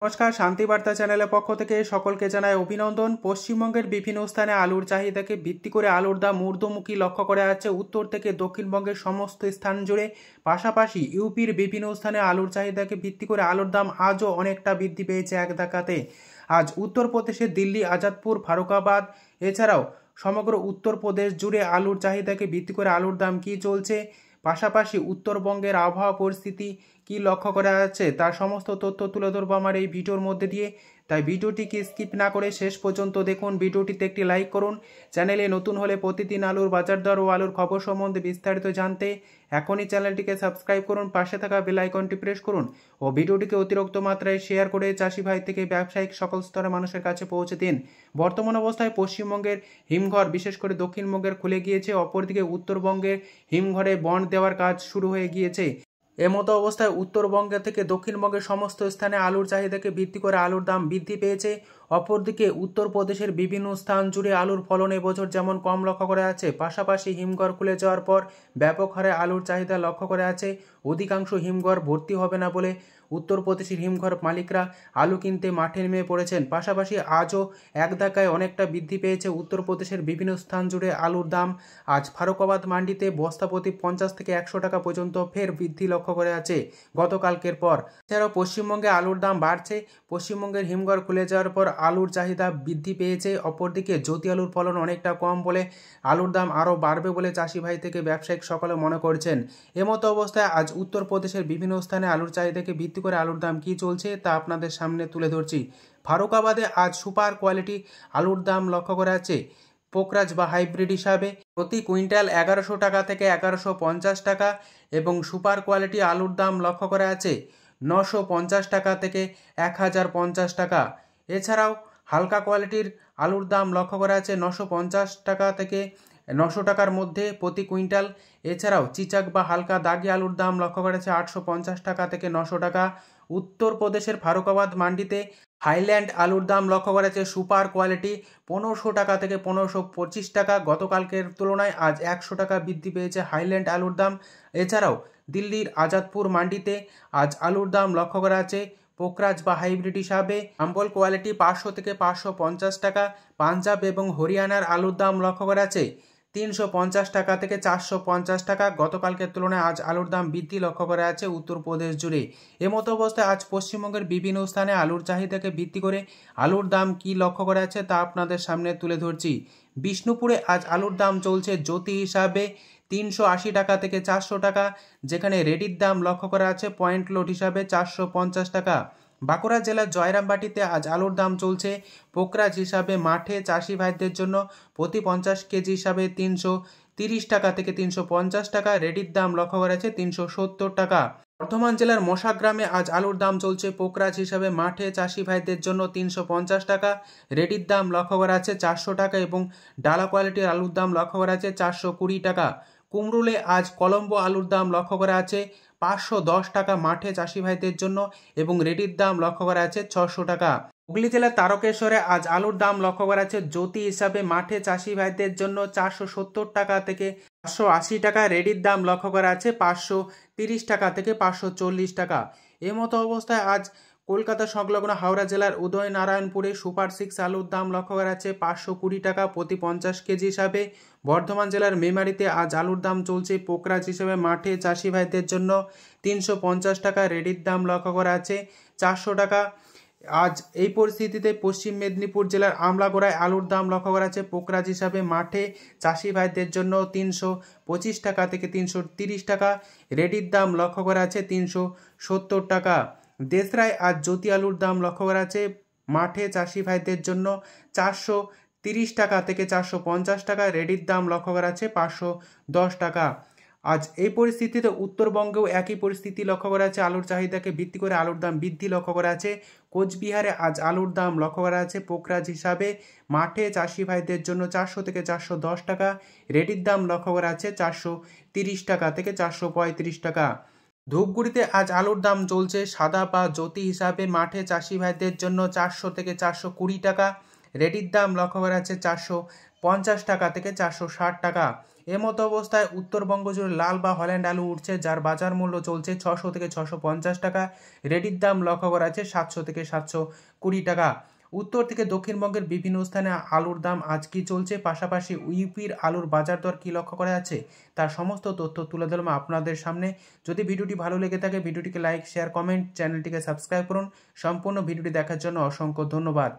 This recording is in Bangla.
নমস্কার, শান্তিবার্তা চ্যানেলের পক্ষ থেকে সকলকে জানাই অভিনন্দন। পশ্চিমবঙ্গের বিভিন্ন স্থানে আলুর চাহিদাকে ভিত্তি করে আলুর দাম ঊর্ধ্বমুখী লক্ষ্য করা যাচ্ছে উত্তর থেকে দক্ষিণবঙ্গের সমস্ত স্থান জুড়ে। পাশাপাশি ইউপির বিভিন্ন স্থানে আলুর চাহিদাকে ভিত্তি করে আলুর দাম আজও অনেকটা বৃদ্ধি পেয়েছে এক ধাক্কাতে। আজ উত্তরপ্রদেশের দিল্লি, আজাদপুর, ফারুকাবাদ এছাড়াও সমগ্র উত্তরপ্রদেশ জুড়ে আলুর চাহিদাকে ভিত্তি করে আলুর দাম কী চলছে, পাশাপাশি উত্তরবঙ্গের আবহাওয়া পরিস্থিতি কি লক্ষ্য করা যাচ্ছে তার সমস্ত তথ্য তুলে ধরবো আমার এই ভিডিওর মধ্যে দিয়ে। তাই ভিডিওটিকে স্কিপ না করে শেষ পর্যন্ত দেখুন। ভিডিওটিতে একটি লাইক করুন। চ্যানেলে নতুন হলে প্রতিদিন আলুর বাজার দর ও আলুর খবর সম্বন্ধে বিস্তারিত জানতে এখনই চ্যানেলটিকে সাবস্ক্রাইব করুন, পাশে থাকা বেল আইকনটি প্রেস করুন ও ভিডিওটিকে অতিরিক্ত মাত্রায় শেয়ার করে চাষি ভাই থেকে ব্যবসায়িক সকল স্তরের মানুষের কাছে পৌঁছে দিন। বর্তমান অবস্থায় পশ্চিমবঙ্গের হিমঘর বিশেষ করে দক্ষিণবঙ্গের খুলে গিয়েছে, অপরদিকে উত্তরবঙ্গের হিমঘরে বন্ড দেওয়ার কাজ শুরু হয়ে গিয়েছে। এমতো অবস্থায় উত্তরবঙ্গ থেকে দক্ষিণবঙ্গের সমস্ত স্থানে আলুর চাহিদাকে ভিত্তি করে আলুর দাম বৃদ্ধি পেয়েছে। অপরদিকে উত্তরপ্রদেশের বিভিন্ন স্থান জুড়ে আলুর ফলন এবছর যেমন কম লক্ষ্য করা যাচ্ছে, পাশাপাশি হিমঘর খুলে যাওয়ার পর ব্যাপক হারে আলুর চাহিদা লক্ষ্য করা যাচ্ছে। অধিকাংশ হিমঘর ভর্তি হবে না বলে উত্তরপ্রদেশের হিমঘর মালিকরা আলু কিনতে মাঠে নেমে পড়েছেন। পাশাপাশি আজও এক ধাক্কায় অনেকটা বৃদ্ধি পেয়েছে উত্তরপ্রদেশের বিভিন্ন স্থান জুড়ে আলুর দাম। আজ ফারুকাবাদ মান্ডিতে বস্তাপ্রতি 50 থেকে 100 টাকা পর্যন্ত ফের বৃদ্ধি লক্ষ্য করা যাচ্ছে গতকালকের পর। এছাড়াও পশ্চিমবঙ্গে আলুর দাম বাড়ছে। পশ্চিমবঙ্গের হিমঘর খুলে যাওয়ার পর আলুর চাহিদা বৃদ্ধি পেয়েছে। অপরদিকে জ্যোতি আলুর ফলন অনেকটা কম বলে আলুর দাম আরও বাড়বে বলে চাষি ভাই থেকে ব্যবসায়িক সকলে মনে করছেন। এমতো অবস্থায় আজ উত্তরপ্রদেশের বিভিন্ন স্থানে আলুর চাহিদাকে ভিত্তি করে আলুর দাম কী চলছে তা আপনাদের সামনে তুলে ধরছি। ফারুকাবাদে আজ সুপার কোয়ালিটি আলুর দাম লক্ষ্য করা যাচ্ছে পোকরাজ বা হাইব্রিড হিসাবে প্রতি কুইন্টাল 1100 টাকা থেকে 1150 টাকা এবং সুপার কোয়ালিটি আলুর দাম লক্ষ্য করা যাচ্ছে 950 টাকা থেকে 1050 টাকা। এছাড়াও হালকা কোয়ালিটির আলুর দাম লক্ষ্য করা যাচ্ছে 950 টাকা থেকে 900 টাকার মধ্যে প্রতি কুইন্টাল। এছাড়াও চিচাক বা হালকা দাগি আলুর দাম লক্ষ্য করা যাচ্ছে 850 টাকা থেকে 900 টাকা। উত্তরপ্রদেশের ফারুকাবাদ মান্ডিতে হাইল্যান্ড আলুর দাম লক্ষ্য করা যাচ্ছে সুপার কোয়ালিটি 1500 টাকা থেকে 1525 টাকা। গতকালকের তুলনায় আজ 100 টাকা বৃদ্ধি পেয়েছে হাইল্যান্ড আলুর দাম। এছাড়াও দিল্লির আজাদপুর মান্ডিতে আজ আলুর দাম লক্ষ্য করা যাচ্ছে পোকরাজ বা হাইব্রিড হিসাবে আম্বল কোয়ালিটি 500 থেকে 550 টাকা। পাঞ্জাব এবং হরিয়ানার আলুর দাম লক্ষ্য করা যাচ্ছে 350 টাকা থেকে 450 টাকা। গতকালকের তুলনায় আজ আলুর দাম বৃদ্ধি লক্ষ্য করা যাচ্ছে উত্তরপ্রদেশ জুড়ে। এমতো অবস্থায় আজ পশ্চিমবঙ্গের বিভিন্ন স্থানে আলুর চাহিদাকে ভিত্তি করে আলুর দাম কি লক্ষ্য করা যাচ্ছে তা আপনাদের সামনে তুলে ধরছি। বিষ্ণুপুরে আজ আলুর দাম চলছে জ্যোতি হিসাবে 380 টাকা থেকে 400 টাকা, যেখানে রেডির দাম লক্ষ্য করা আছে পয়েন্ট লোড হিসাবে 450 টাকা। বাঁকুড়া জেলার জয়রামবাটিতে আজ আলুর দাম চলছে পোকরাজ হিসাবে মাঠে চাষি ভাইদের জন্য প্রতি 50 কেজি হিসাবে 330 টাকা থেকে 350 টাকা। রেডির দাম লক্ষ্য করা আছে 370 টাকা। বর্ধমান জেলার মশাগ্রামে আজ আলুর দাম চলছে পোকরাজ হিসাবে মাঠে চাষি ভাইদের জন্য 350 টাকা। রেডির দাম লক্ষ্য করা আছে 400 টাকা এবং ডালা কোয়ালিটির আলুর দাম লক্ষ্য করা আছে 420 টাকা। কুমরুলে আজ কলম্বো আলুর দাম লক্ষ্য করা আছে 510 টাকা মাঠে চাষি ভাইদের জন্য এবং রেডির দাম লক্ষ্য করা আছে 600 টাকা। হুগলি জেলার তারকেশ্বরে আজ আলুর দাম লক্ষ্য করা আছে জ্যোতি হিসাবে মাঠে চাষি ভাইদের জন্য 470 টাকা থেকে 580 টাকা। রেডির দাম লক্ষ্য করা আছে 530 টাকা থেকে 540 টাকা। এমতো অবস্থায় আজ কলকাতা সংলগ্ন হাওড়া জেলার উদয়নারায়ণপুরে সুপার 6 আলুর দাম লক্ষ্য করা আছে 520 টাকা প্রতি 50 কেজি হিসাবে। বর্ধমান জেলার মেমারিতে আজ আলুর দাম চলছে পোকরাজ হিসেবে মাঠে চাষি ভাইদের জন্য 350 টাকা। রেডির দাম লক্ষ্য করা আছে 400 টাকা। আজ এই পরিস্থিতিতে পশ্চিম মেদিনীপুর জেলার আমলাগোড়ায় আলুর দাম লক্ষ্য করা আছে পোকরাজ হিসাবে মাঠে চাষি ভাইদের জন্য 325 টাকা থেকে 330 টাকা। রেডির দাম লক্ষ্য করা আছে 370 টাকা। দেশরায় আজ জ্যোতি আলুর দাম লক্ষ্য করা আছে মাঠে চাষি ভাইদের জন্য 430 টাকা থেকে 450 টাকা। রেডির দাম লক্ষ্য করা আছে 510 টাকা। আজ এই পরিস্থিতিতে উত্তরবঙ্গেও একই পরিস্থিতি লক্ষ্য করা আছে আলুর চাহিদাকে ভিত্তি করে আলুর দাম বৃদ্ধি লক্ষ্য করা আছে। কোচবিহারে আজ আলুর দাম লক্ষ্য করা আছে পোকরাজ হিসাবে মাঠে চাষি ভাইদের জন্য 400 থেকে 410 টাকা। রেডির দাম লক্ষ্য করা আছে 430 টাকা থেকে 435 টাকা। ধূপগুড়িতে আজ আলুর দাম চলছে সাদা বা জ্যোতি হিসাবে মাঠে চাষি ভাইদের জন্য 400 থেকে 420 টাকা। রেডির দাম লক্ষ্য করা যাচ্ছে 450 টাকা থেকে 460 টাকা। এমতো অবস্থায় উত্তরবঙ্গ জুড়ে লাল বা হল্যান্ড আলু উঠছে, যার বাজার মূল্য চলছে 600 থেকে 650 টাকা। রেডির দাম লক্ষ্য করা যাচ্ছে 700 থেকে 720 টাকা। উত্তর থেকে দক্ষিণবঙ্গের বিভিন্ন স্থানে আলুর দাম আজ কি চলছে, পাশাপাশি ইউপির আলুর বাজার দর কি লক্ষ্য করা যাচ্ছে, তার সমস্ত তথ্য তুলে ধরলাম আপনাদের সামনে। যদি ভিডিওটি ভালো লেগে থাকে ভিডিওটিকে লাইক, শেয়ার, কমেন্ট, চ্যানেলটিকে সাবস্ক্রাইব করুন। সম্পূর্ণ ভিডিওটি দেখার জন্য অসংখ্য ধন্যবাদ।